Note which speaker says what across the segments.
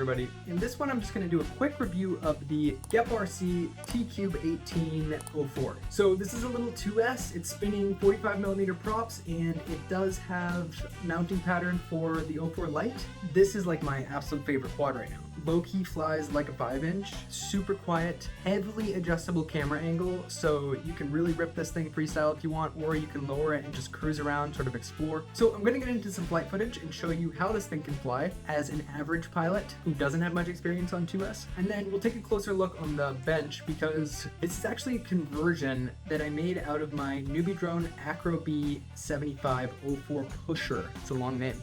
Speaker 1: everybody. In this one, I'm just going to do a quick review of the GEPRC T-Cube 1804. So this is a little 2S. It's spinning 45mm props, and it does have mounting pattern for the 04 Lite. This is like my absolute favorite quad right now. Low-key flies like a 5-inch, super quiet, heavily adjustable camera angle, so you can really rip this thing freestyle if you want, or you can lower it and just cruise around, sort of explore. So I'm going to get into some flight footage and show you how this thing can fly as an average pilot who doesn't have much experience on 2S. And then we'll take a closer look on the bench, because this is actually a conversion that I made out of my NewBeeDrone Acrobee75 O4 Pusher. It's a long name.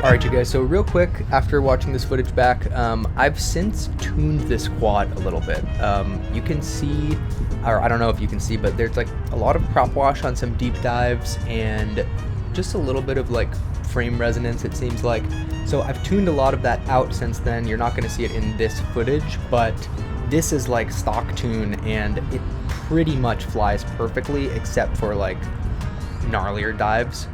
Speaker 1: Alright you guys, so real quick, after watching this footage back, I've since tuned this quad a little bit. You can see, or I don't know if you can see, but there's like a lot of prop wash on some deep dives and just a little bit of like frame resonance, it seems like. So I've tuned a lot of that out since then. You're not going to see it in this footage, but this is like stock tune and it pretty much flies perfectly except for like gnarlier dives.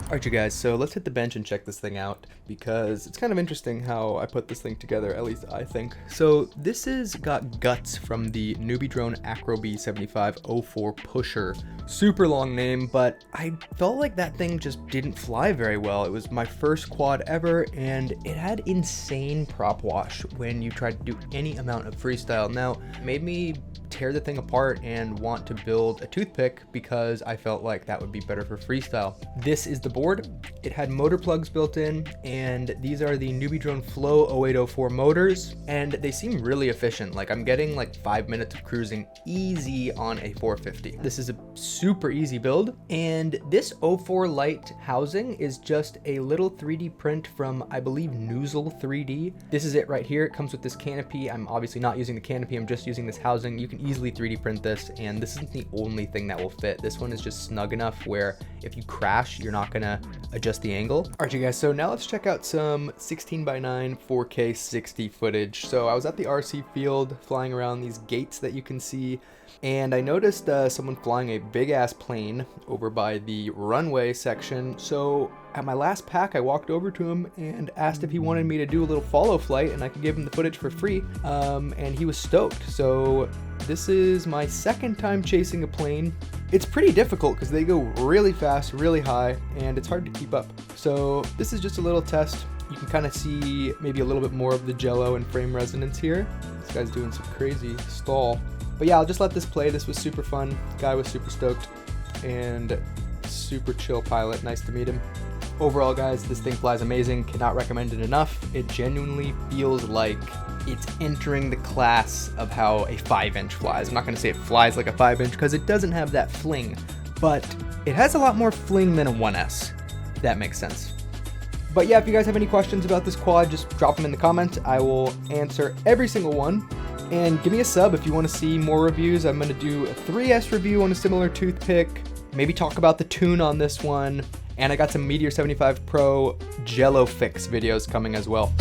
Speaker 1: Alright you guys, so let's hit the bench and check this thing out, because it's kind of interesting how I put this thing together, at least I think. So this is got guts from the NewBeeDrone Acrobee75 O4 Pusher. Super long name, but I felt like that thing just didn't fly very well. It was my first quad ever, and it had insane prop wash when you tried to do any amount of freestyle. Now, it made me tear the thing apart and want to build a toothpick because I felt like that would be better for freestyle. This is the board. It had motor plugs built in, and these are the NewBeeDrone FLOW 0804 motors, and they seem really efficient. Like I'm getting like 5 minutes of cruising easy on a 450. This is a super easy build, and this 04 Lite housing is just a little 3D print from, I believe, Noozle 3D. This is it right here. It comes with this canopy. I'm obviously not using the canopy, I'm just using this housing. You can easily 3D print this, and this isn't the only thing that will fit. This one is just snug enough where if you crash, you're not gonna adjust the angle. All right, you guys, so now let's check out some 16:9 4K 60 footage. So I was at the RC field flying around these gates that you can see, and I noticed someone flying a big ass plane over by the runway section. So at my last pack, I walked over to him and asked if he wanted me to do a little follow flight and I could give him the footage for free, and he was stoked. So this is my second time chasing a plane. It's pretty difficult because they go really fast, really high, and it's hard to keep up. So this is just a little test. You can kind of see maybe a little bit more of the jello and frame resonance here. This guy's doing some crazy stall. But yeah, I'll just let this play. This was super fun. Guy was super stoked and super chill pilot. Nice to meet him. Overall, guys, this thing flies amazing. Cannot recommend it enough. It genuinely feels like it's entering the class of how a 5-inch flies. I'm not going to say it flies like a 5-inch because it doesn't have that fling, but it has a lot more fling than a 1S. If that makes sense. But yeah, if you guys have any questions about this quad, just drop them in the comments. I will answer every single one. And give me a sub if you want to see more reviews. I'm going to do a 3S review on a similar toothpick. Maybe talk about the tune on this one. And I got some Meteor 75 Pro Jello Fix videos coming as well.